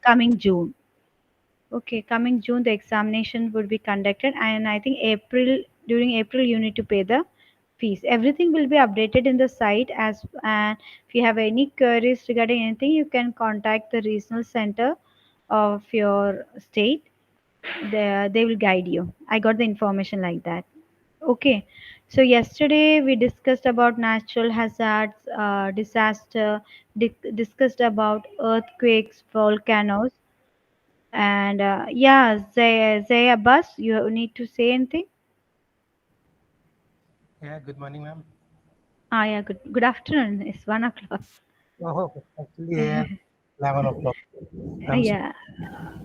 coming June. Okay, coming June the examination would be conducted, and I think April, during April you need to pay the fees. Everything will be updated in the site as, and if you have any queries regarding anything, you can contact the regional center of your state. They will guide you. I got the information like that. Okay, so yesterday we discussed about natural hazards, disaster, discussed about earthquakes, volcanoes, and yeah, Zay Abbas, you need to say anything? Yeah, good morning, ma'am. Ah, yeah, good afternoon. It's 1 o'clock. Oh, actually, yeah, 11 o'clock. I'm so, Yeah.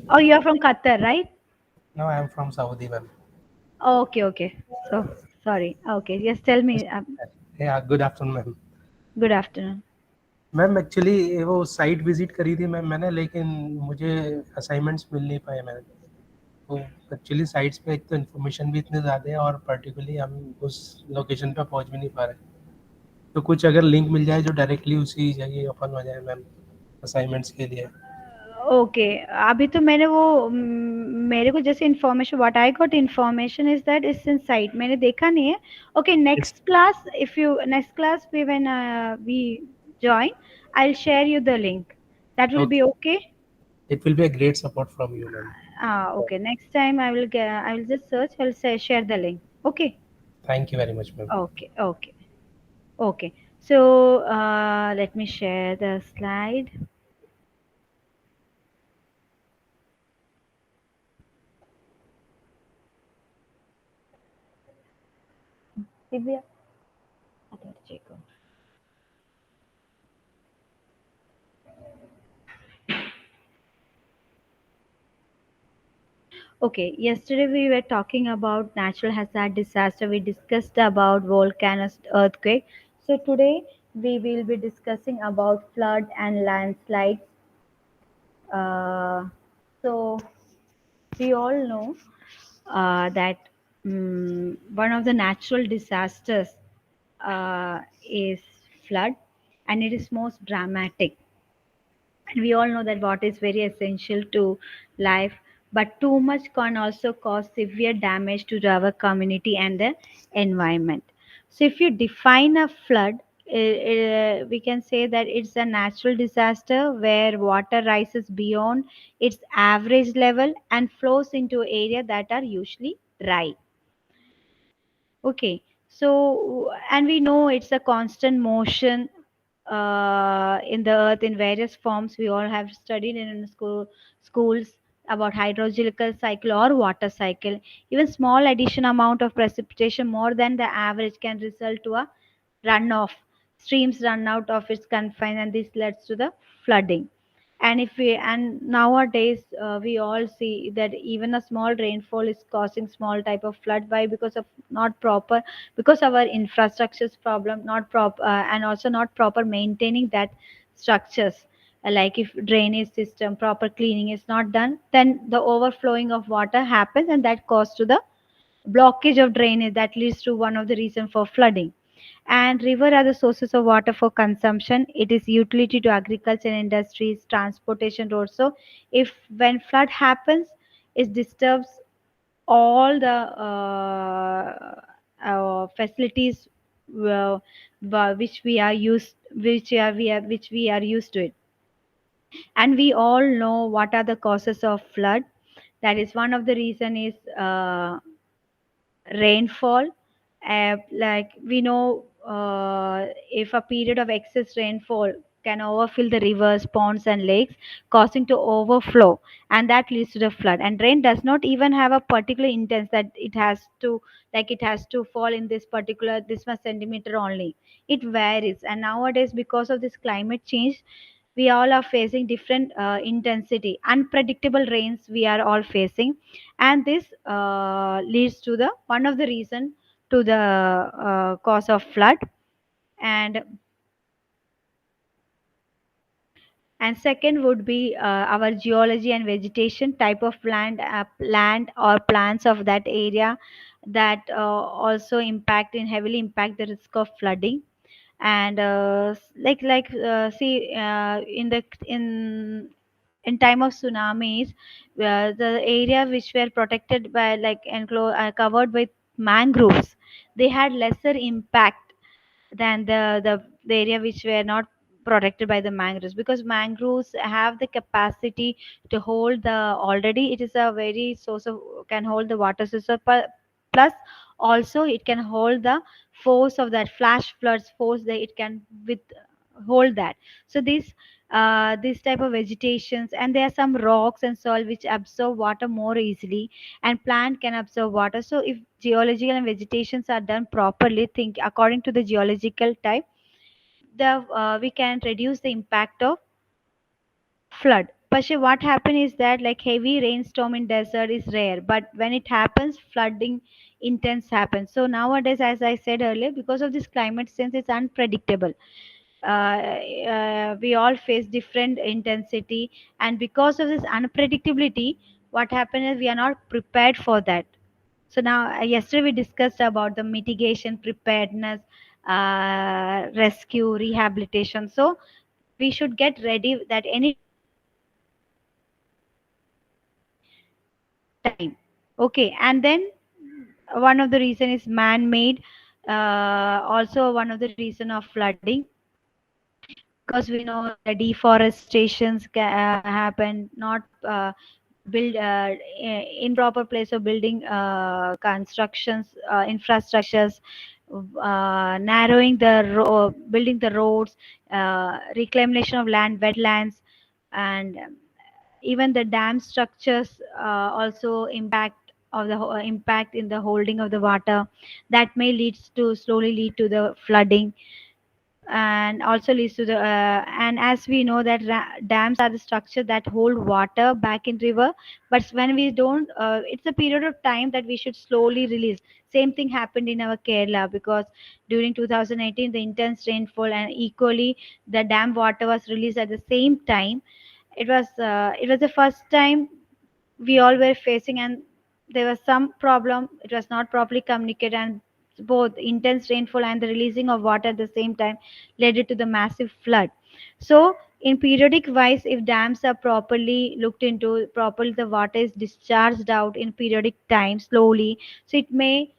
Oh, you're from Qatar, right? no, I'm from Saudi, ma'am. Okay, okay. So sorry. Okay, yes, tell Yes, me. yeah, good afternoon, ma'am. Good afternoon. Ma'am actually वो site visit करी थी ma'am मैंने, लेकिन मुझे assignments मिल नहीं पाए मैंने. तो एक्चुअली साइट्स पे एक तो इन्फॉर्मेशन भी इतने ज़्यादा है और पर्टिकुलरली हम उस लोकेशन पे पहुंच भी नहीं पा रहे. तो कुछ अगर लिंक मिल जाए जो डायरेक्टली उसी जगह ओपन हो जाए मैम, असाइनमेंट्स के लिए. ओके, अभी तो मैंने वो मेरे को जैसे information what I got information is that it's in site, मैंने देखा नहीं है. Okay, it's next class, if you next class we when we join, I'll share you the link. That will be okay. okay. It will be a great support from you ma'am. Ah, okay, next time I will just search, I'll say share the link. Okay. Thank you very much ma'am. Okay, okay, okay. So let me share the slide. Divya, अरे check. Okay, yesterday we were talking about natural hazard disaster. We discussed about volcanoes, earthquake. So today we will be discussing about flood and landslides. Uh, so we all know that one of the natural disasters is flood, and it is most dramatic. And we all know that water is very essential to life, but too much can also cause severe damage to our community and the environment. So, if you define a flood, we can say that it's a natural disaster where water rises beyond its average level and flows into areas that are usually dry. Okay, so and we know it's a constant motion in the earth in various forms. We all have studied in schools about hydrological cycle or water cycle. Even small addition amount of precipitation more than the average can result to a runoff. Streams run out of its confines, and this leads to the flooding. And nowadays we all see that even a small rainfall is causing small type of flood. Why? Because of not proper, because our infrastructure's problem, not proper, and also not proper maintaining that structures. Like if drainage system proper cleaning is not done, then the overflowing of water happens, and that causes to the blockage of drainage, that leads to one of the reason for flooding. And river are the sources of water for consumption. It is utility to agriculture and industries, transportation also. If when flood happens, it disturbs all the facilities which we are used, which we are used to it. And we all know what are the causes of flood. That is one of the reason is rainfall. Like we know, if a period of excess rainfall can overfill the rivers, ponds, and lakes, causing to overflow, and that leads to the flood. And rain does not even have a particular intent that it has to, like it has to fall in this particular this much centimeter only. It varies, and nowadays because of this climate change, we all are facing different intensity, unpredictable rains we are all facing. And this leads to the one of the reason to the cause of flood. And and second would be our geology and vegetation, type of land or plants of that area, that also impact in heavily impact the risk of flooding. And see in in time of tsunamis, the area which were protected by like covered with mangroves, they had lesser impact than the area which were not protected by the mangroves, because mangroves have the capacity to hold the, already it is a very source of, can hold the water source of, plus also it can hold the force of that flash floods force, that it can with hold that. So this type of vegetations, and there are some rocks and soil which absorb water more easily, and plant can absorb water. So if geological and vegetations are done properly, think according to the geological type, the we can reduce the impact of flood. But what happen is that like heavy rainstorm in desert is rare, but when it happens, flooding intense happens. So nowadays, as I said earlier, because of this climate change, it's unpredictable. We all face different intensity, and because of this unpredictability, what happens is we are not prepared for that. So now, yesterday we discussed about the mitigation, preparedness, rescue, rehabilitation. So we should get ready that anytime it can happen anytime. Okay, and then one of the reason is man-made. Also, one of the reason of flooding, because we know the deforestations happen, not build improper place of building constructions, infrastructures, narrowing the building the roads, reclamation of land, wetlands, and even the dam structures also impact of the impact in the holding of the water, that may leads to slowly lead to the flooding, and also leads to the and as we know that dams are the structure that hold water back in river, but when we don't, it's a period of time that we should slowly release. Same thing happened in our Kerala, because during 2018 the intense rainfall and equally the dam water was released at the same time. It was the first time we all were facing, and there was some problem, it was not properly communicated, and both intense rainfall and the releasing of water at the same time led it to the massive flood. So in periodic wise, if dams are properly looked into properly, the water is discharged out in periodic time slowly, so it may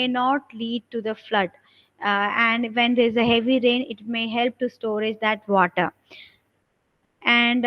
not lead to the flood. And when there is a heavy rain, it may help to storage that water. And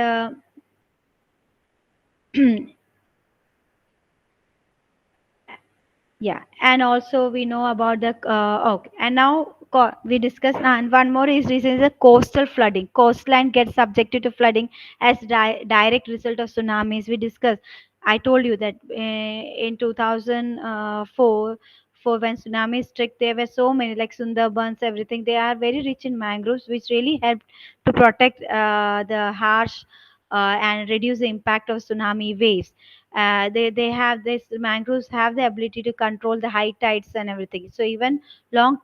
yeah, and also we know about the okay, and now we discuss and one more is reason is the coastal flooding. Coastline gets subjected to flooding as direct result of tsunamis. We discussed. I told you that in 2004, for when tsunamis struck, there were so many like Sundarbans, everything. They are very rich in mangroves, which really helped to protect the harsh and reduce the impact of tsunami waves. They have this mangroves have the ability to control the high tides and everything. So even long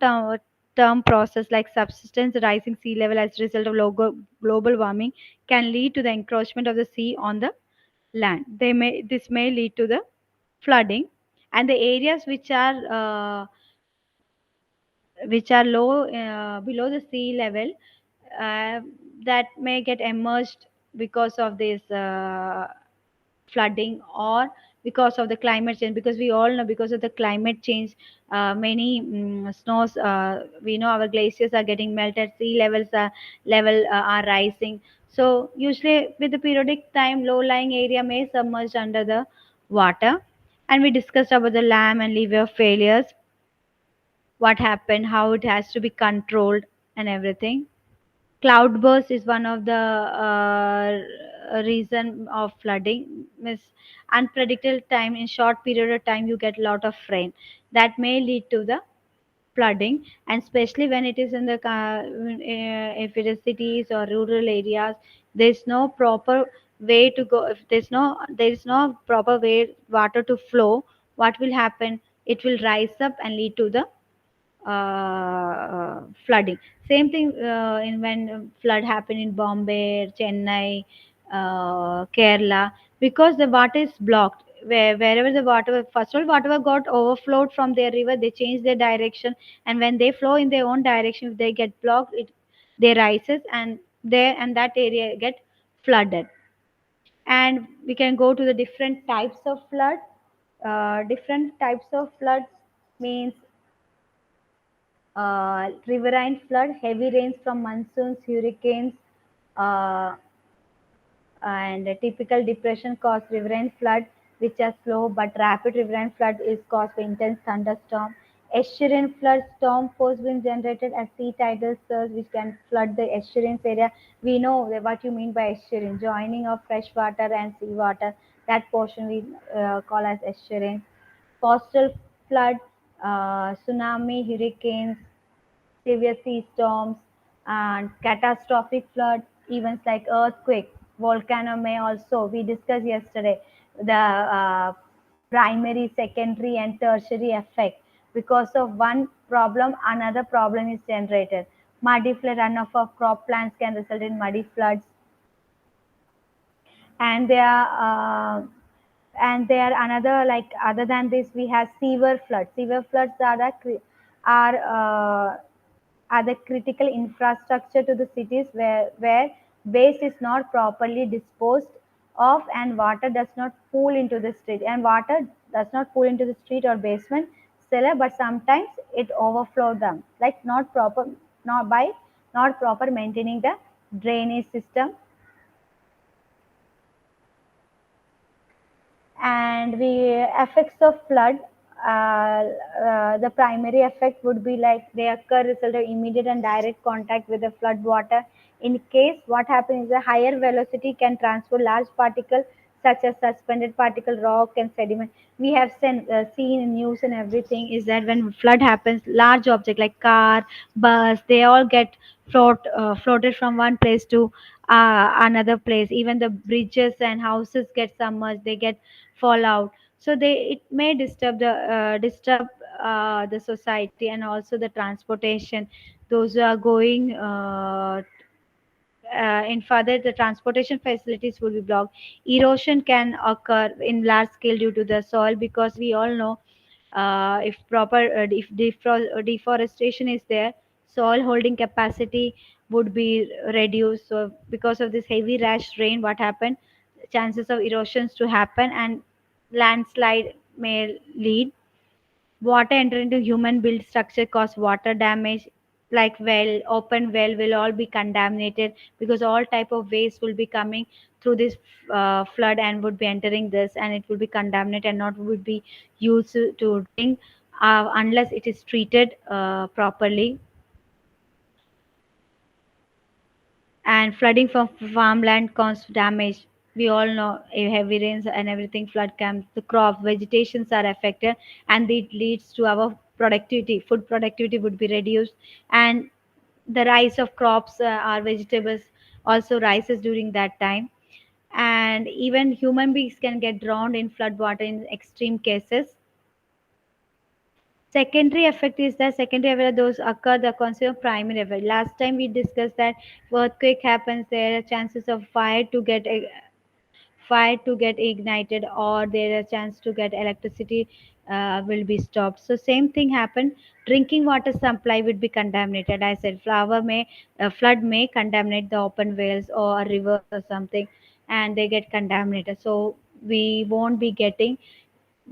term process like subsistence rising sea level as a result of global warming can lead to the encroachment of the sea on the land. This may lead to the flooding, and the areas which are low below the sea level, uh, that may get emerged because of this flooding, or because of the climate change, because we all know because of the climate change, many snows, we know our glaciers are getting melted, sea levels are rising. So usually with the periodic time, low lying area may submerge under the water. And we discussed about the lamb and liver failures, what happened, how it has to be controlled, and everything. Cloudburst is one of the reason of flooding. Miss unpredictable time, in short period of time you get a lot of rain, that may lead to the flooding. And especially when it is in the if it is cities or rural areas, there's no proper way to go. If there is no proper way water to flow, what will happen, it will rise up and lead to the flooding. Same thing in when flood happened in Bombay, Chennai, Kerala, because the water is blocked. Wherever the water, first of all, whatever got overflowed from their river, they change their direction, and when they flow in their own direction, if they get blocked, they rises, and there and that area get flooded. And we can go to the different types of flood. Different types of floods means riverine flood, heavy rains from monsoons, hurricanes, uh, and a typical depression cause riverine flood, which are slow but rapid. Riverine flood is caused by intense thunderstorm. Estuarine flood, storm force wind generated as sea tidal surge, which can flood the estuarine area. We know what you mean by estuarine, joining of fresh water and seawater. That portion we call as estuarine. Coastal flood, tsunami, hurricanes, severe sea storms, and catastrophic flood events like earthquake, volcano may also. We discussed yesterday the primary, secondary, and tertiary effect. Because of one problem, another problem is generated. Muddy flood, runoff of crop plants can result in muddy floods, and there are another, like, other than this we have severe floods. Severe floods are are are the critical infrastructure to the cities where waste is not properly disposed of and water does not pool into the street, and water does not pool into the street or basement cellar, but sometimes it overflow them, like not by not proper maintaining the drainage system. And the effects of flood, the primary effect would be like they occur result of immediate and direct contact with the flood water. In case what happens is a higher velocity can transport large particles such as suspended particle, rock, and sediment. We have seen in news and everything is that when flood happens, large object like car, bus, they all get floated from one place to another place. Even the bridges and houses get submerged, they get fall out. So they, it may disturb the society and also the transportation. Those who are going in further, the transportation facilities will be blocked. Erosion can occur in large scale due to the soil, because we all know if deforestation is there, soil holding capacity would be reduced. So because of this heavy rash rain, what happened, chances of erosions to happen, and landslide may lead. Water enter into human built structure cause water damage, like well, open well will all be contaminated, because all type of waste will be coming through this flood and would be entering this, and it will be contaminated and not would be used to drink unless it is treated properly. And flooding from farmland causes damage. We all know heavy rains and everything, flood comes, the crop vegetations are affected, and it leads to our productivity, food productivity would be reduced, and the rise of crops or vegetables also rises during that time. And even human beings can get drowned in flood water in extreme cases. Secondary effect is that secondary effect, those occur the consequence of primary effect. Last time we discussed that earthquake happens, there are chances of fire to get ignited, or there are chance to get electricity will be stopped. So same thing happened. Drinking water supply would be contaminated. I said flower may flood may contaminate the open wells or rivers or something, and they get contaminated. So we won't be getting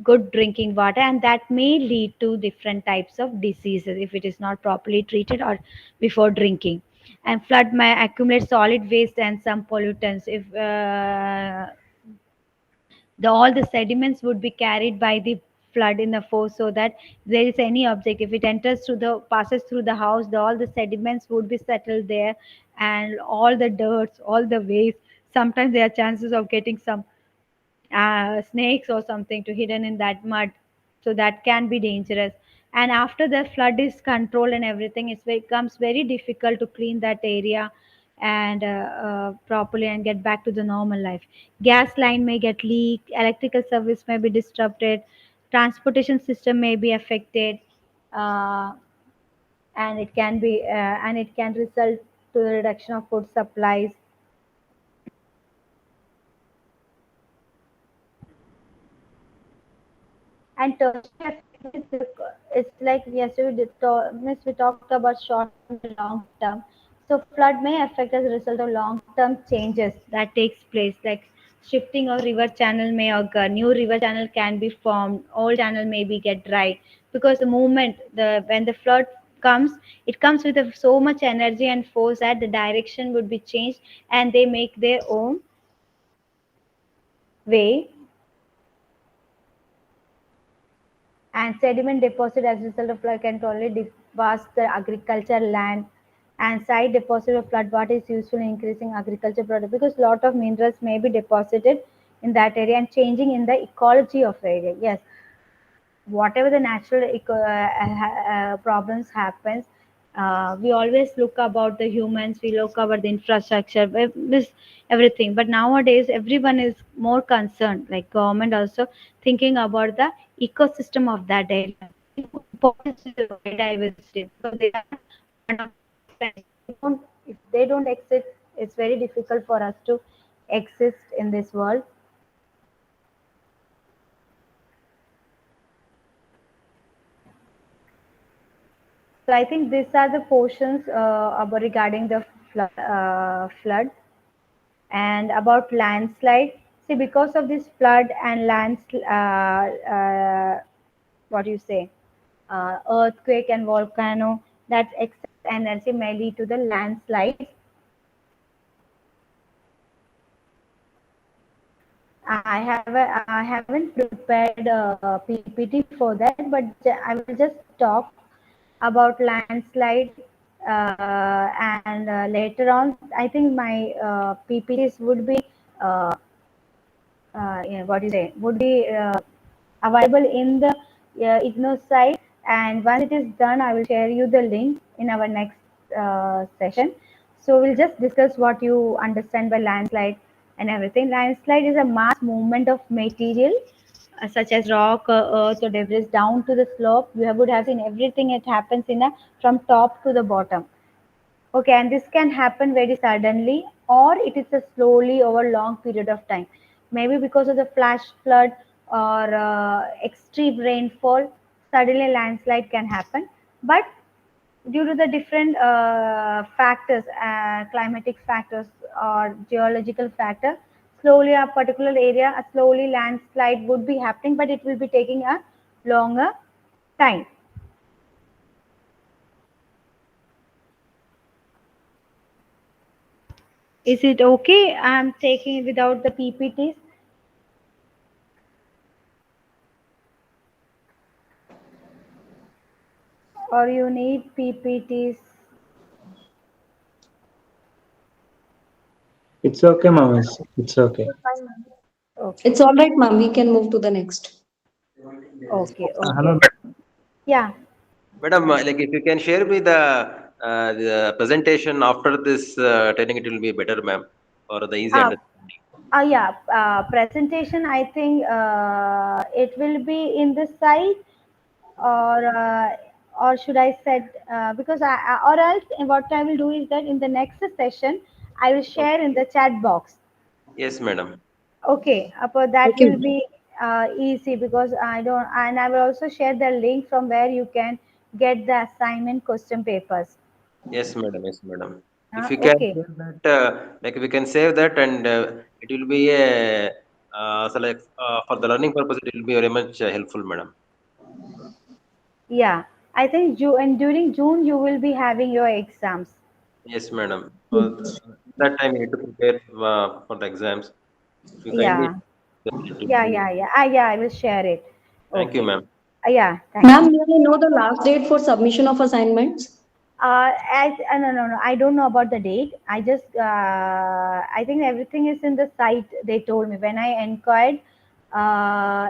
good drinking water, and that may lead to different types of diseases if it is not properly treated or before drinking. And flood may accumulate solid waste and some pollutants. If all the sediments would be carried by the flood in the force, so that there is any object, if it enters through the passes through the house, all the sediments would be settled there, and all the dirt, all the waste, sometimes there are chances of getting some snakes or something to hidden in that mud. So that can be dangerous. And after the flood is controlled and everything, it becomes very difficult to clean that area and properly and get back to the normal life. Gas line may get leaked, electrical service may be disrupted, transportation system may be affected, uh, and it can result to the reduction of food supplies. And tertiary effect means it's like yesterday means we talked about short term and long term. So flood may affect as a result of long term changes that takes place, like shifting of river channel may occur. New river channel can be formed. Old channel may be get dry because the movement, the when the flood comes, it comes with so much energy and force that the direction would be changed, and they make their own way. And sediment deposit as a result of flood can totally devast the agriculture land, and side deposit of flood water is useful in increasing agriculture product because lot of minerals may be deposited in that area and changing in the ecology of area. Yes, whatever the natural problems happens, we always look about the humans, we look about the infrastructure, this everything. But nowadays everyone is more concerned, like government also thinking about the ecosystem of that area, giving more importance to the biodiversity because they are one of the lifespan. If they don't exist, it's very difficult for us to exist in this world. So I think these are the portions about regarding the flood and about landslide. See, because of this flood and what do you say, earthquake and volcano, that excess energy may lead to the landslides. I haven't prepared a PPT for that, but I will just talk about landslide, and later on, I think my PPTs would be uh, yeah, what do you say, would be available in the IGNOU site. And once it is done, I will share you the link in our next session. So we'll just discuss what you understand by landslide and everything. Landslide is a mass movement of material such as rock, earth, or debris down to the slope. You would have seen everything. It happens in a from top to the bottom. Okay, and this can happen very suddenly, or it is a slowly over long period of time. Maybe because of the flash flood or extreme rainfall, suddenly landslide can happen. But due to the different factors, climatic factors or geological factor, slowly a particular area, a slowly landslide would be happening, but it will be taking a longer time. Is it okay? I'm taking it without the PPTs, or you need PPTs? It's okay, Mamas. It's okay. Okay, It's all right, ma'am. We can move to the next. okay, Hello. okay. Yeah. Madam, like if you can share me the presentation after this training, it will be better, ma'am, for the easy Uh, understanding. yeah. Presentation. I think it will be in the site, or should I set? Because or else what I will do is that in the next session I will share in Okay. the chat box. Yes, madam. Okay, but that Okay, will ma'am. be easy because I don't, and I will also share the link from where you can get the assignment question papers. Yes, madam. Yes, madam. If you can Okay, share that, like we can save that, and it will be a so like for the learning purpose, it will be very much helpful, madam. yeah. I think during June you will be having your exams. Yes, madam. Yes. That time you need to prepare for the exams. If you kindly, Yeah, that it will yeah, be. yeah, yeah. Yeah, I will share it. Thank you, Okay. ma'am. Yeah, thank Ma'am, you. may I know the last date for submission of assignments? No, no, no. I don't know about the date. I just, I think everything is in the site. They told me when I inquired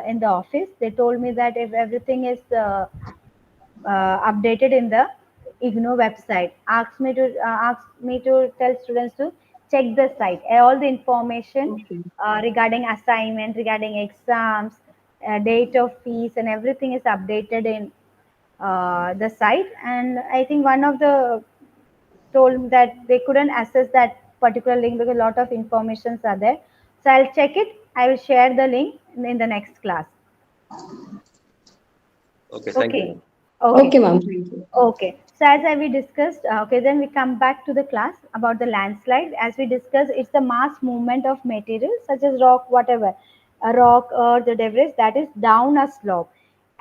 in the office. They told me that if everything is updated in the IGNOU website, ask me to tell students to check the site. All the information Okay. regarding assignment, regarding exams, date of fees, and everything is updated in the site. And I think one of the told that they couldn't access that particular link because a lot of informations are there. So I'll check it. I will share the link in the next class. Okay, thank you, Okay. ma'am. Okay. Okay, ma'am. Thank you. Okay. So as we discussed, okay, then we come back to the class about the landslide. As we discussed, it's the mass movement of materials such as rock, whatever, a rock, earth, the debris that is down a slope.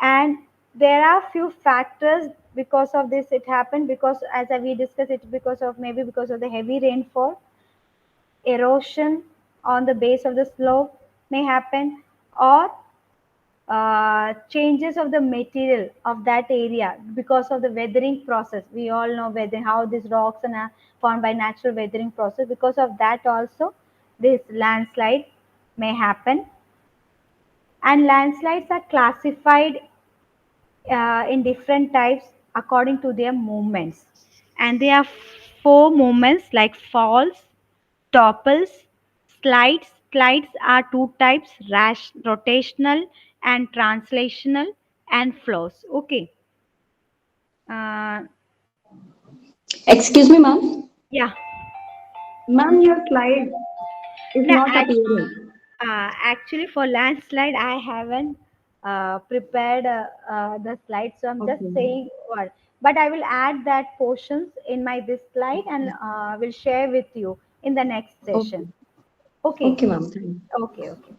And there are few factors because of this. It happened because, as we discussed, it's because of maybe because of the heavy rainfall, erosion on the base of the slope may happen, or changes of the material of that area because of the weathering process. We all know weather, how these rocks are formed by natural weathering process. Because of that also, this landslide may happen. And landslides are classified in different types according to their movements. And there are four movements like falls, topples, slides. Slides are two types: rotational and translational, and flows. Okay. Uh, Excuse me, ma'am. yeah. Ma'am, your slide is No, not appearing. actually, for landslide, I haven't prepared the slide, so I'm just Okay. saying what. But I will add that portions in my this slide and will share with you in the next Okay. session. Okay. Okay, ma'am. Thank you. Okay. Okay.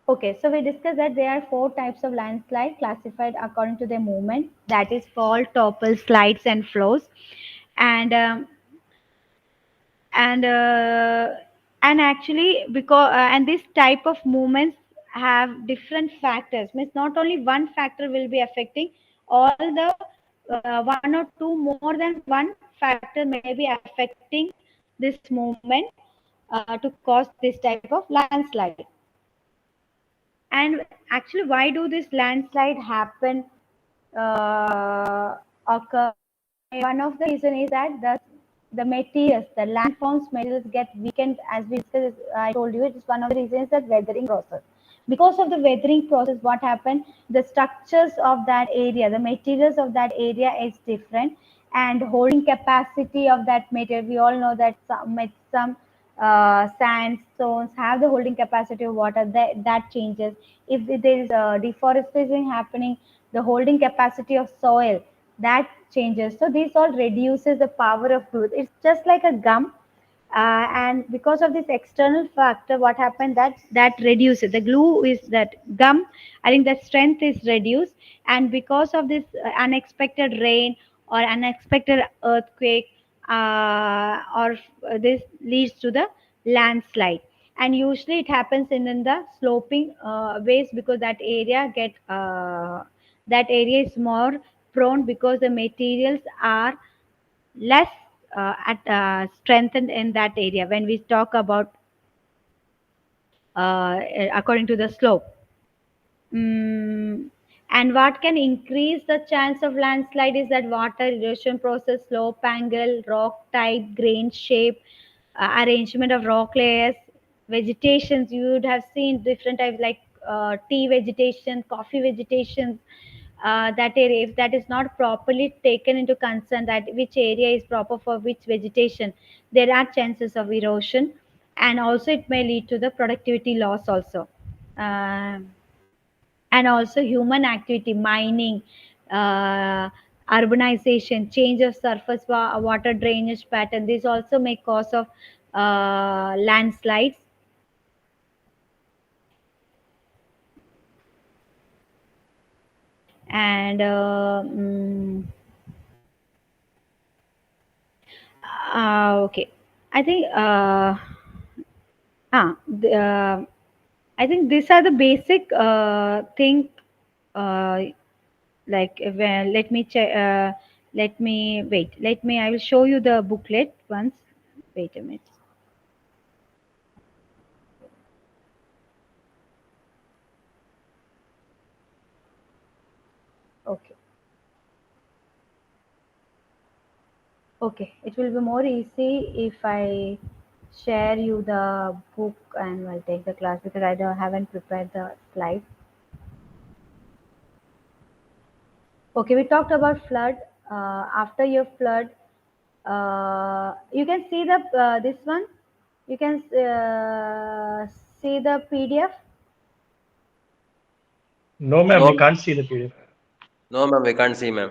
Okay. So we discussed that there are four types of landslide classified according to their movement. That is fall, topple, slides, and flows. And and uh, and actually because and this type of movements have different factors, means not only one factor will be affecting all the one or two, more than one factor may be affecting this movement to cause this type of landslide. And actually, why do this landslide happen occur? One of the reason is that the materials, the landforms materials get weakened. As we discussed, I told you, it is one of the reasons that weathering process. Because of the weathering process, what happened? The structures of that area, the materials of that area is different, and holding capacity of that material. We all know that some sandstones have the holding capacity of water. That changes. If there is deforestation happening, the holding capacity of soil that changes. So this all reduces the power of growth. It's just like a gum, and because of this external factor, what happened, that reduces the glue is that gum. I think that strength is reduced, and because of this unexpected rain or unexpected earthquake, or this leads to the landslide. And usually it happens in the sloping ways, because that area is more prone, because the materials are less at strengthened in that area when we talk about according to the slope. Mm, and what can increase the chance of landslide is that water erosion process, slope angle, rock type, grain shape, arrangement of rock layers, vegetations. You would have seen different types like tea vegetation, coffee vegetation. That area, if that is not properly taken into concern, that which area is proper for which vegetation, there are chances of erosion, and also it may lead to the productivity loss also. Um and also human activity, mining, uh, urbanization, change of surface water drainage pattern, this also may cause of landslides. And okay, I think the, I think these are the basic thing. uh, like when, let me check, let me wait, let me, I will show you the booklet once. Wait a minute. Okay. Okay, it will be more easy if I share you the book and I'll take the class, because I haven't prepared the slide. Okay, we talked about flood. After your flood, you can see the this one. You can see the PDF. No, ma'am, No, we can't see the PDF. no, ma'am, we can't see, ma'am.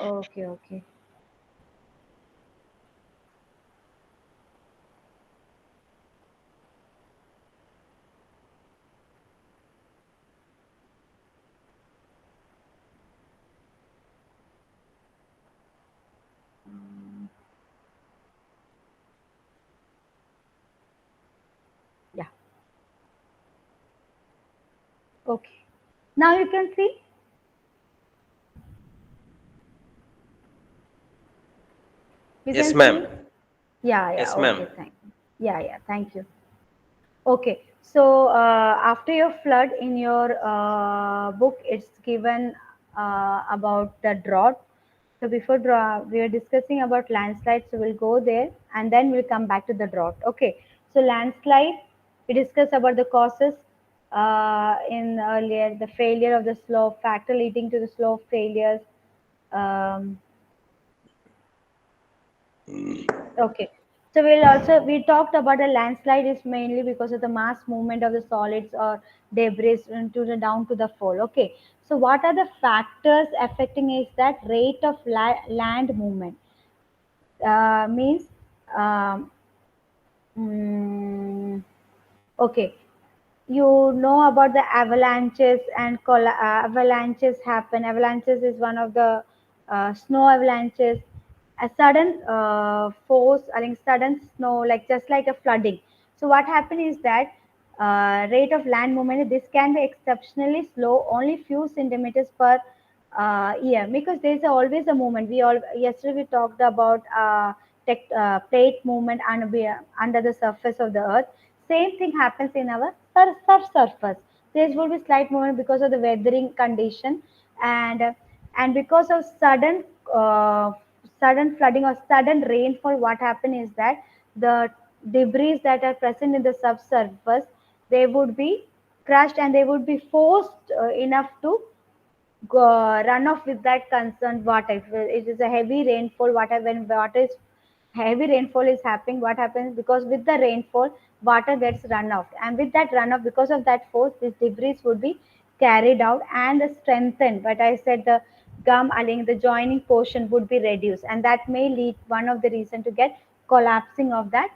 Okay, okay. Yeah. Okay. Now you can see. You Yes, can ma'am. see. Yeah, yeah. Yes, ma'am. Okay. Thank. Yeah, yeah. Thank you. Okay, so after your flood in your book, it's given about the drought. So before we are discussing about landslide, so we'll go there and then we'll come back to the drought. Okay, so landslide, we discussed about the causes in earlier, the failure of the slope, factor leading to the slope failures. Um, Okay. So we talked about a landslide is mainly because of the mass movement of the solids or debris into the down to the fall. Okay. So what are the factors affecting is that rate of land movement means um, mm, okay, you know about the avalanches and avalanches happen. Avalanches is one of the snow avalanches, a sudden force, I think sudden snow, like just like a flooding. So what happened is that rate of land movement, this can be exceptionally slow, only few centimeters per year, because there is always a movement. We all yesterday we talked about plate movement under the surface of the earth. Same thing happens in our surface. There will be slight movement because of the weathering condition, and and because of uh, sudden flooding or sudden rainfall. What happen is that the debris that are present in the subsurface, they would be crushed and they would be forced enough to run off with that concerned water. If it is a heavy rainfall, water when water is heavy rainfall is happening, what happens, because with the rainfall water gets run off, and with that run off, because of that force, this debris would be carried out and strengthened. But I said the gum along the joining portion would be reduced, and that may lead one of the reason to get collapsing of that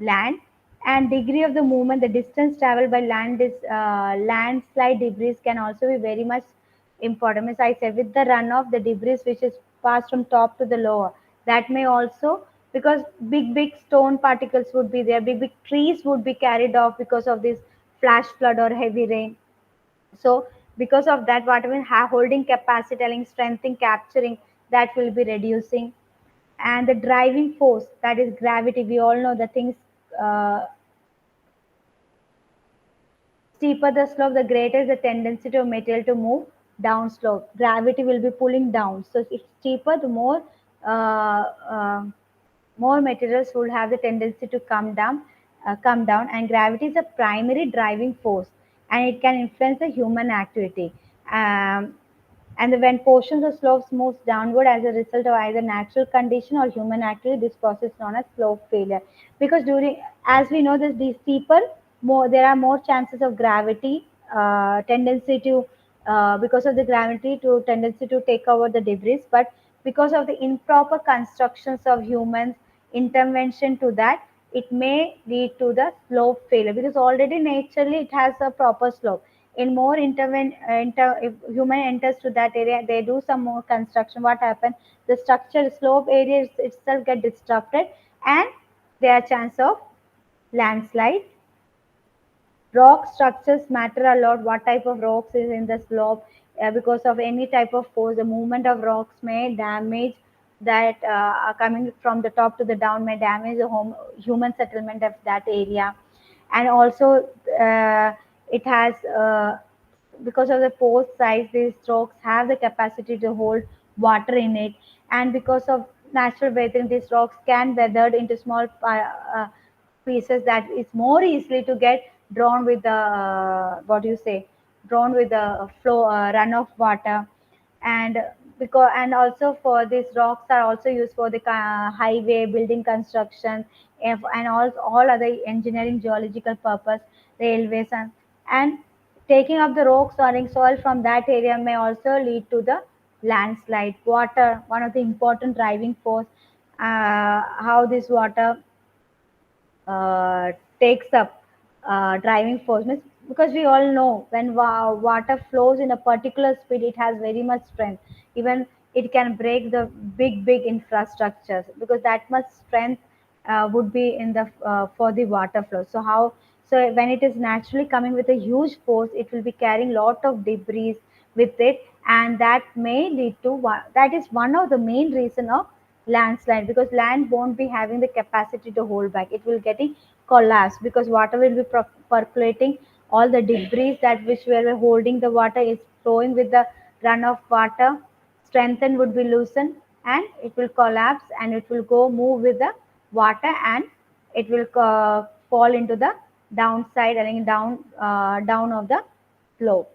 land. And degree of the movement, the distance traveled by landslide debris can also be very much important. As I said, with the runoff, the debris which is passed from top to the lower, that may also, because big stone particles would be there, big trees would be carried off because of this flash flood or heavy rain. So because of that, whatever holding capacity, telling strengthening, capturing, that will be reducing. And the driving force, that is gravity, we all know the things. Steeper the slope, the greater is the tendency to material to move down slope. Gravity will be pulling down. So if steeper, the uh, uh, more materials will have the tendency to come down. And gravity is a primary driving force, and it can influence the human activity. Um, and when portions of slopes moves downward as a result of either natural condition or human activity, this process is known as slope failure. Because during, as we know, this the steeper, more there are more chances of gravity tendency to because of the gravity to tendency to take over the debris. But because of the improper constructions of humans intervention to that, it may lead to the slope failure, because already naturally it has a proper slope. In more if human enters to that area, they do some more construction, what happens, the structure slope area itself get disrupted, and there are chance of landslide. Rock structures matter a lot, what type of rocks is in the slope. Because of any type of force, the movement of rocks may damage that are coming from the top to the down, may damage the human settlement of that area. And also it has because of the pore size, these rocks have the capacity to hold water in it. And because of natural weathering, these rocks can weathered into small pieces that is more easily to get drawn with the what do you say, drawn with the flow run of water. And because, and also for these rocks are also used for the highway building construction, and all other engineering geological purpose, railways, and Taking up the rocks or soil from that area may also lead to the landslide. Water, one of the important driving force, how this water uh, takes up driving force means, because we all know when water flows in a particular speed, it has very much strength. Even it can break the big infrastructures, because that much strength would be in the for the water flow. So how, so when it is naturally coming with a huge force, it will be carrying lot of debris with it, and that may lead to that is one of the main reason of landslide, because land won't be having the capacity to hold back. It will getting collapse because water will be percolating. All the debris that which were holding the water is flowing with the run of water, strengthen would be loosened, and it will collapse, and it will go move with the water, and it will fall into the downside, I mean down of the flow.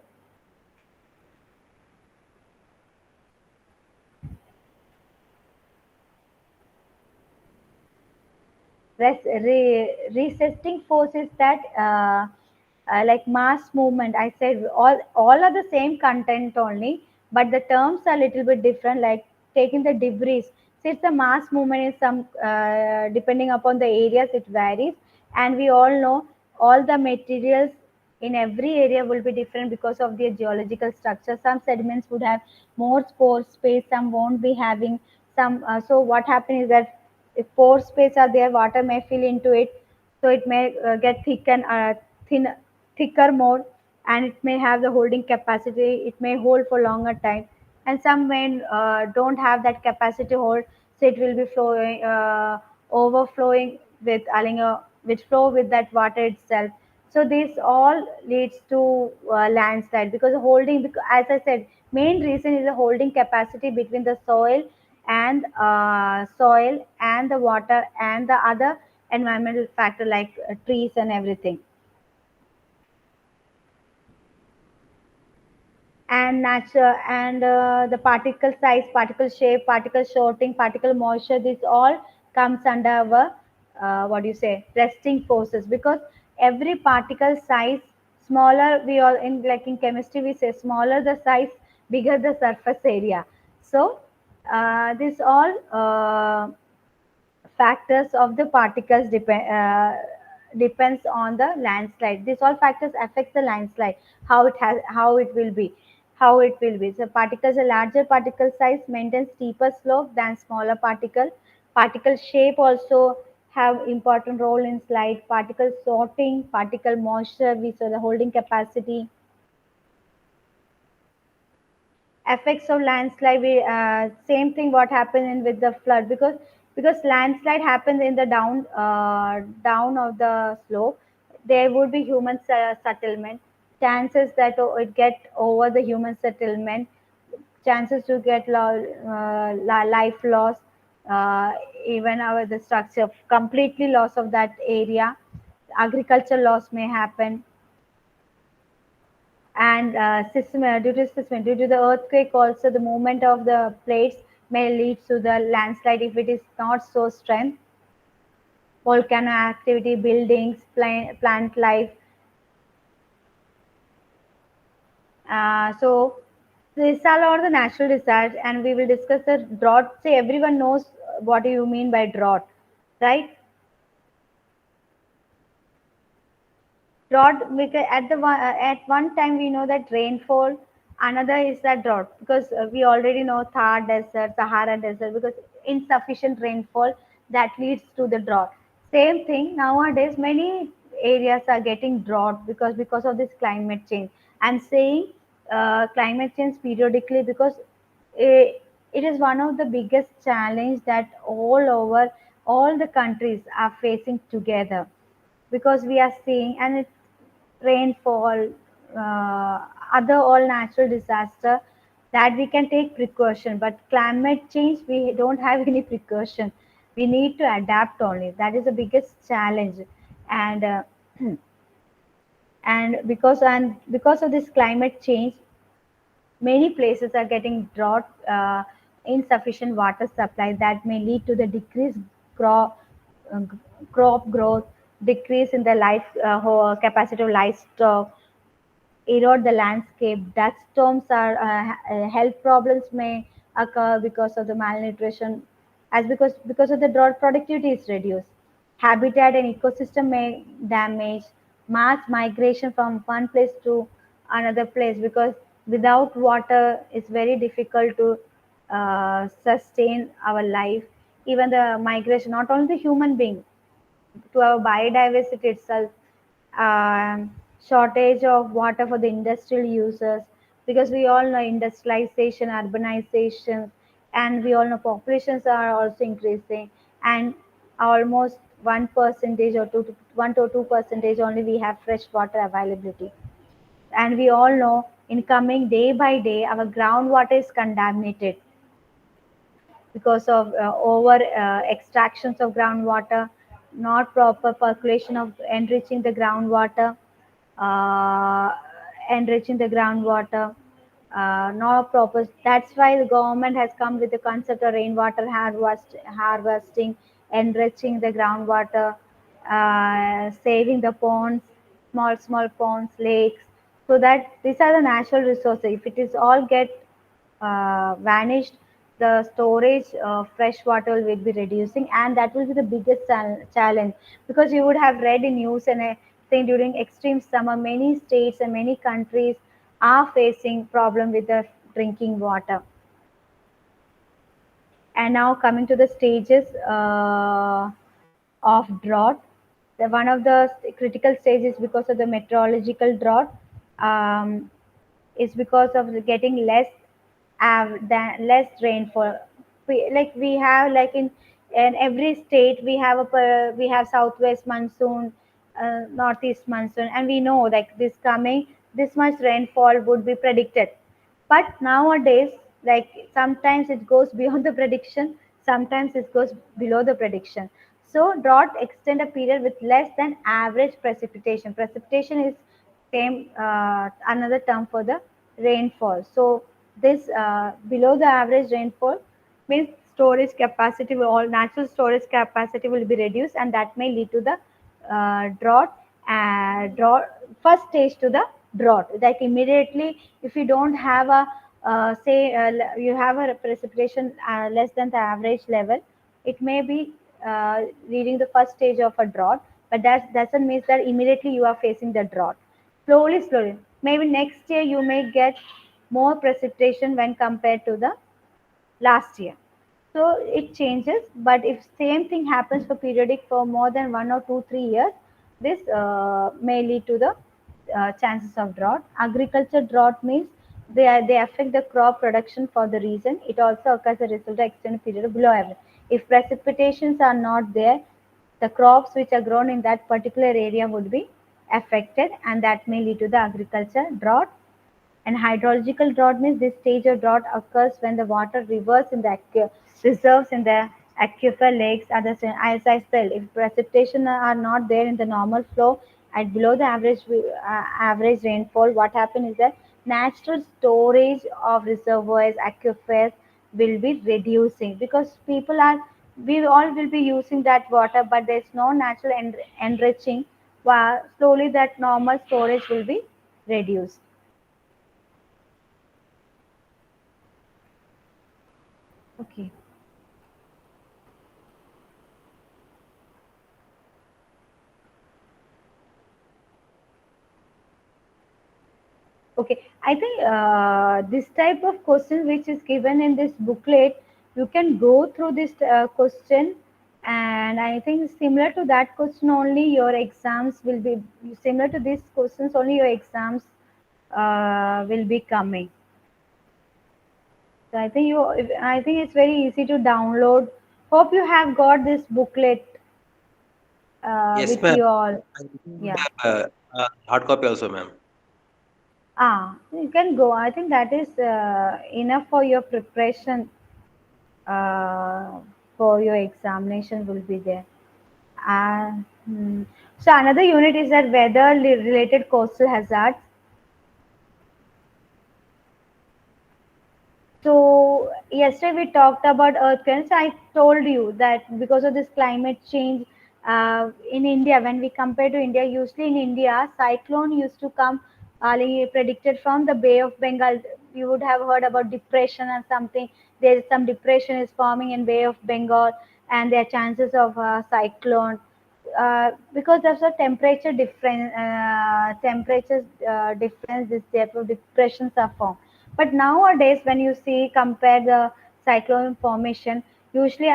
Resisting forces that like mass movement. I said all are the same content only, but the terms are little bit different. Like taking the debris, since the mass movement is some depending upon the areas it varies, and we all know all the materials in every area will be different because of their geological structure. Some sediments would have more pore space, some won't be having some. So what happens is that if pore space are there, water may fill into it, so it may get thin, thicker more, and it may have the holding capacity. It may hold for longer time, and some may don't have that capacity to hold, so it will be flowing, overflowing with allowing which flow with that water itself. So this all leads to landslide, because holding, as I said, main reason is the holding capacity between the soil and the water and the other environmental factor like trees and everything. And natural, and the particle size, particle shape, particle sorting, particle moisture, this all comes under our what do you say, resting forces, because every particle size smaller, we all in like in chemistry we say smaller the size, bigger the surface area. So this all factors of the particles depends on the landslide. These all factors affect the landslide, how it has, how it will be. So particles, a larger particle size maintains steeper slope than smaller particle. Particle shape also have important role in slide. Particle sorting, particle moisture, we saw the holding capacity. Effects of landslide, we same thing what happened in with the flood, because landslide happens in the down of the slope. There would be human settlement, chances that it get over the human settlement, chances to get life loss, uh, even our the structure completely loss of that area, agriculture loss may happen. And due to the earthquake also, the movement of the plates may lead to the landslide if it is not so strength. Volcano activity, buildings, plant life. So these are all the natural disasters, and we will discuss the drought. Say everyone knows what do you mean by drought, right? Drought, because at one time we know that rainfall, another is that drought, because we already know Thar desert, Sahara desert, because insufficient rainfall that leads to the drought. Same thing nowadays, many areas are getting drought because of this climate change. I'm saying climate change periodically because it is one of the biggest challenge that all over all the countries are facing together, because we are seeing, and it's rainfall, other all natural disaster that we can take precaution, but climate change we don't have any precaution. We need to adapt only. That is the biggest challenge, and because of this climate change, many places are getting drought, insufficient water supply that may lead to the decreased crop, uh, crop growth, decrease in the life capacity of livestock, erode the landscape. Dust storms are health problems may occur because of the malnutrition, as because of the drought, productivity is reduced. Habitat and ecosystem may damage. Mass migration from one place to another place, because without water it's very difficult to sustain our life. Even the migration, not only the human being, to our biodiversity itself, shortage of water for the industrial users, because we all know industrialization, urbanization, and we all know populations are also increasing, and almost 1% or 1 to 2% only we have fresh water availability. And we all know in coming day by day our groundwater is contaminated because of over extractions of groundwater, not proper percolation of uh, enriching the groundwater, not proper. That's why the government has come with the concept of rainwater harvesting, enriching the groundwater, saving the ponds, small ponds, lakes, so that these are the natural resources. If it is all get vanished, the storage of fresh water will be reducing, and that will be the biggest challenge. Because you would have read in news and saying during extreme summer, many states and many countries are facing problem with the drinking water. And now coming to the stages of drought. One of the critical stages because of the meteorological drought, um, is because of the getting less rainfall. We have like in every state we have we have southwest monsoon, northeast monsoon, and we know like this much rainfall would be predicted. But nowadays, like sometimes it goes beyond the prediction, sometimes it goes below the prediction. So drought extend a period with less than average precipitation. Precipitation is same another term for the rainfall. So this below the average rainfall means storage capacity will all natural storage capacity will be reduced, and that may lead to the drought first stage to the drought. Like immediately, if you don't have a you have a precipitation less than the average level, it may be leading the first stage of a drought. But that doesn't mean that immediately you are facing the drought. Slowly, maybe next year you may get more precipitation when compared to the last year. So it changes, but if same thing happens for periodic for more than 1 or 2 3 years, this may lead to the chances of drought. Agriculture drought means they affect the crop production for the reason. It also occurs as a result of extended period of below average. If precipitations are not there, the crops which are grown in that particular area would be affected, and that may lead to the agriculture drought. And hydrological drought means this stage of drought occurs when the water rivers in the reserves in the aquifer lakes. As I said, if precipitation are not there in the normal flow at below the average rainfall, what happens is that natural storage of reservoirs, aquifers will be reducing, because we all will be using that water, but there's no natural enriching. While slowly that normal storage will be reduced. Okay. Okay. I think this type of question which is given in this booklet, you can go through this question, and I think similar to that question only your exams will be similar to these questions only your exams will be coming. So I think it's very easy to download. Hope you have got this booklet Yes, with ma'am. you all. I would Yeah. have hard copy also, ma'am. You can go. I think that is enough for your preparation uh, for your examination will be there. Uh, hmm. So another unit is that weather related coastal hazards. So yesterday we talked about earthquakes. I told you that because of this climate change in India, when we compare to India, usually in India, cyclone used to come predicted from the Bay of Bengal. You would have heard about depression and something. There is some depression is forming in Bay of Bengal, and there are chances of cyclone because there's a temperature difference. Difference. This type of depressions are formed. But nowadays, when you see compare the cyclone formation, usually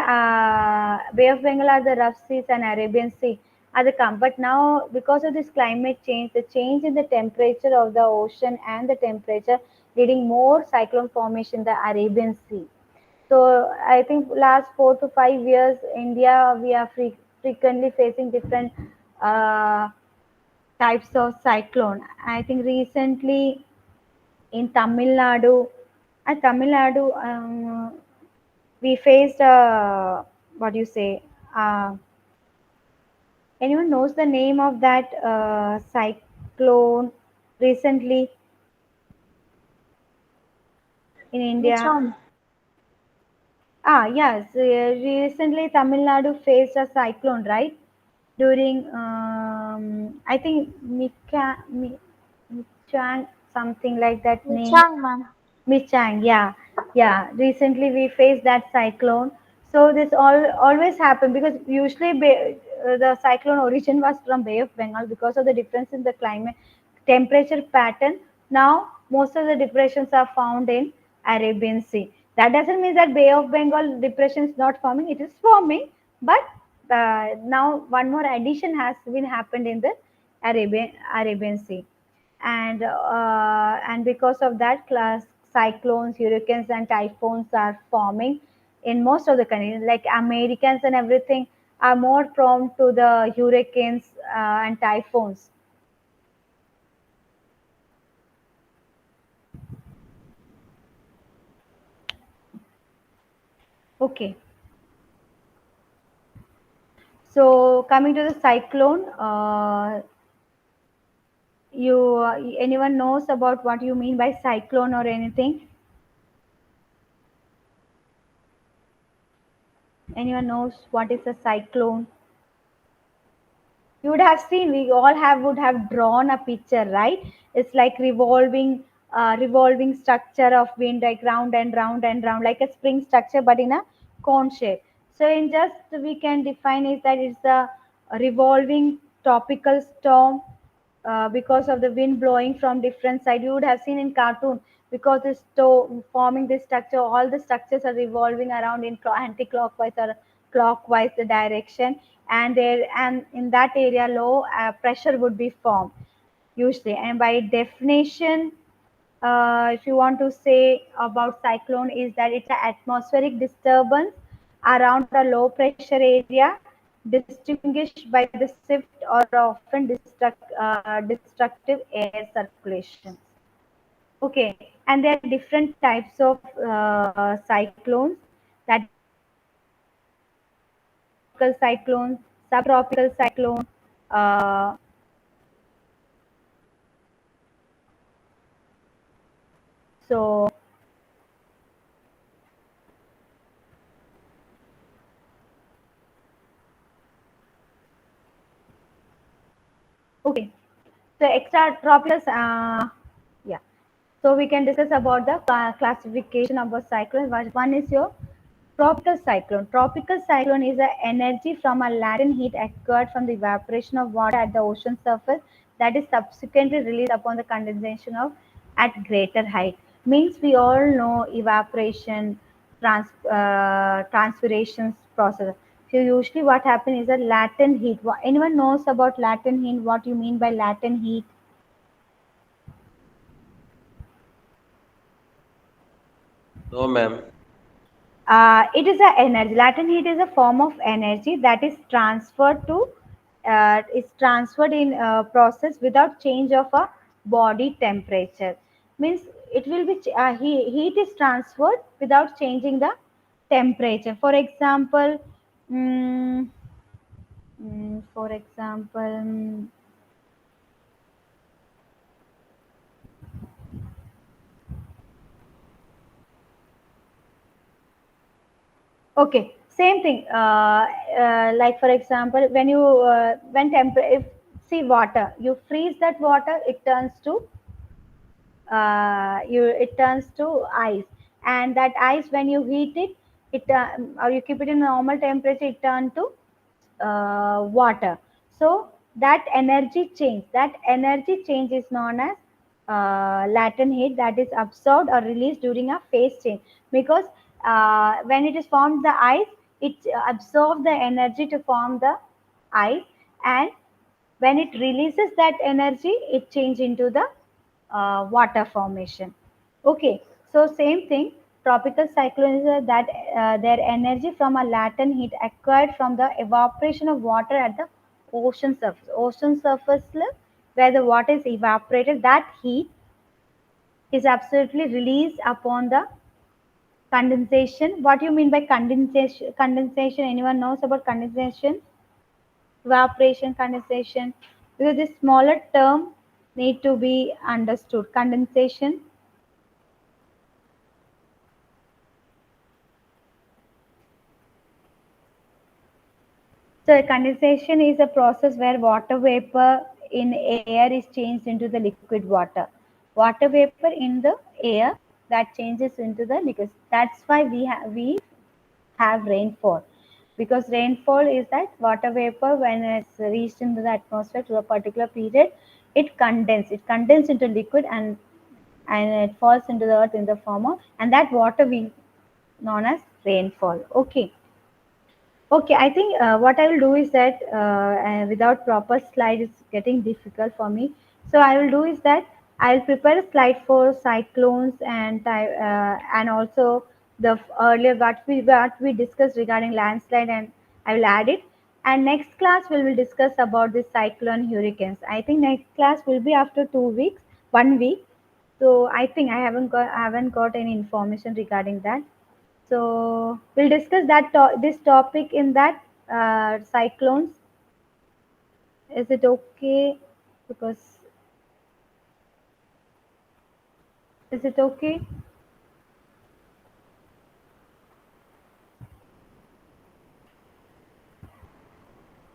Bay of Bengal are the rough seas and Arabian Sea are the come. But now, because of this climate change, the change in the temperature of the ocean and the temperature leading more cyclone formation in the Arabian Sea. So I think last 4 to 5 years, India we are frequently facing different uh, types of cyclone. I think recently in Tamil Nadu, we faced what do you say? Uh, Anyone knows the name of that cyclone recently in Which India? one? Yes, recently Tamil Nadu faced a cyclone, right? During, I think Michang, something like that name. Michang, ma'am. Michang, yeah, yeah. Recently, we faced that cyclone. So this all always happen because usually the cyclone origin was from Bay of Bengal because of the difference in the climate temperature pattern. Now most of the depressions are found in Arabian Sea. That doesn't mean that Bay of Bengal depression is not forming. It is forming, but now one more addition has been happened in the Arabian Sea, and because of that class cyclones, hurricanes and typhoons are forming in most of the countries. Like Americans and everything are more prone to the hurricanes and typhoons. Okay, so coming to the cyclone, you anyone knows about what you mean by cyclone or anything? Anyone knows what is a cyclone? You would have seen, we all have would have drawn a picture, right? It's like revolving structure of wind, like round and round and round, like a spring structure but in a cone shape. So in just we can define is that it's a revolving tropical storm, because of the wind blowing from different side. You would have seen in cartoon, because this forming this structure, all the structures are revolving around in anti-clockwise or clockwise the direction, and in that area low pressure would be formed usually. And by definition, if you want to say about cyclone, is that it's an atmospheric disturbance around a low pressure area, distinguished by the swift or often destructive air circulation. Okay, and there are different types of cyclones. That is tropical cyclones, subtropical cyclone. Uh, so okay, so extra tropical, yeah. So we can discuss about the classification about cyclones. One is your tropical cyclone. Tropical cyclone is the energy from a latent heat acquired from the evaporation of water at the ocean surface that is subsequently released upon the condensation of at greater height. Means we all know evaporation, transpirations process. So usually what happens is a latent heat. Anyone knows about latent heat? What you mean by latent heat? No, ma'am. It is a energy. Latent heat is a form of energy that is transferred in process without change of a body temperature. Means it will be heat is transferred without changing the temperature. For example, mm, for example, okay, same thing. Like for example, when you when temper if see water, you freeze that water, it turns to it turns to ice, and that ice, when you heat it, or you keep it in normal temperature, it turns to water. So that energy change is known as latent heat, that is absorbed or released during a phase change. Because when it is formed the ice, it absorbs the energy to form the ice, and when it releases that energy, it change into the water formation. Okay, so same thing. Tropical cyclones are that their energy from a latent heat acquired from the evaporation of water at the ocean surface. Ocean surface where the water is evaporated, that heat is absolutely released upon the condensation. What do you mean by condensation? Condensation. Anyone knows about condensation? Evaporation, condensation. Because this smaller term need to be understood. Condensation. So condensation is a process where water vapor in air is changed into the liquid water. Water vapor in the air that changes into the liquid. That's why we have rainfall, because rainfall is that water vapor, when it's reached into the atmosphere to a particular period, it condenses into liquid, and it falls into the earth in the form of, and that water we known as rainfall. Okay. Okay, I think what I will do is that without proper slide, it's getting difficult for me. So I will do is that I will prepare a slide for cyclones, and also the earlier what we discussed regarding landslide, and I will add it. And next class we will discuss about the cyclone hurricanes. I think next class will be after 2 weeks, 1 week. So I think I haven't got any information regarding that. So we'll discuss this topic in that cyclones. Is it okay? Because is it okay?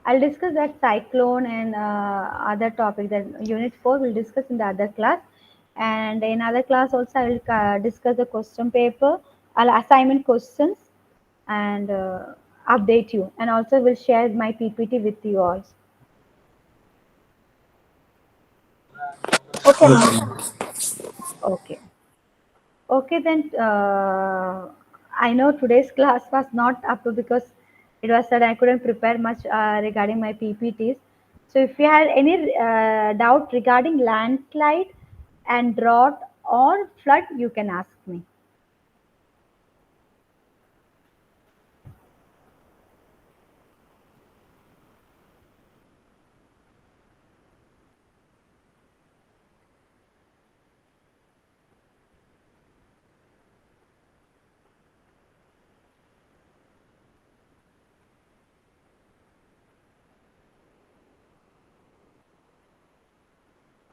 I'll discuss that cyclone and other topic. That unit 4 will discuss in the other class, and in other class also I will discuss the question paper, assignment questions, and update you. And also will share my PPT with you all. Okay, Okay, ma'am. ma'am. Okay. Okay, then I know today's class was not up to, because it was that I couldn't prepare much regarding my PPTs. So if you had any doubt regarding landslide and drought or flood, you can ask me.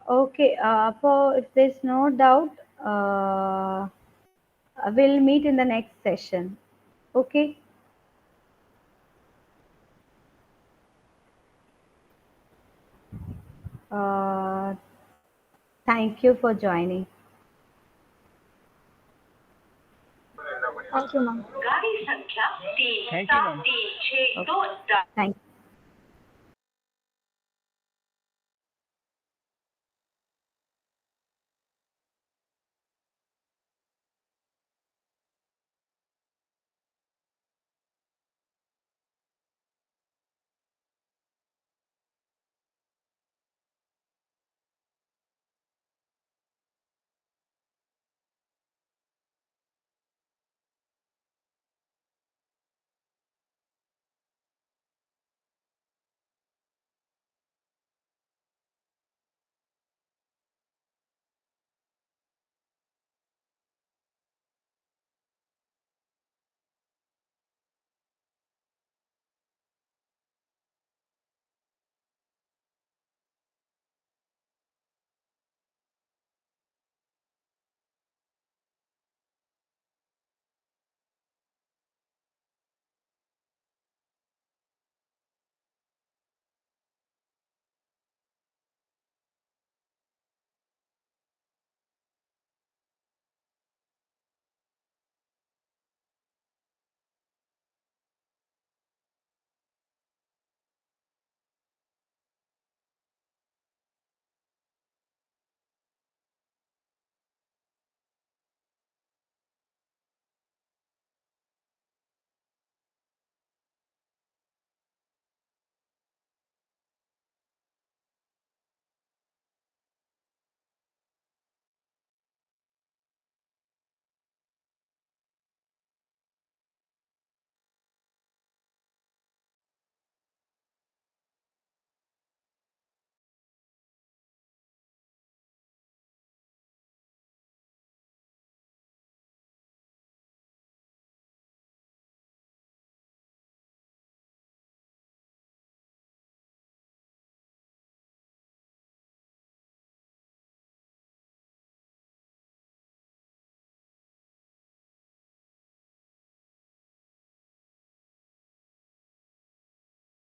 Okay, for if there's no doubt, we'll meet in the next session. Okay. Uh, Thank you for joining. Thank you, ma'am. Okay. Thank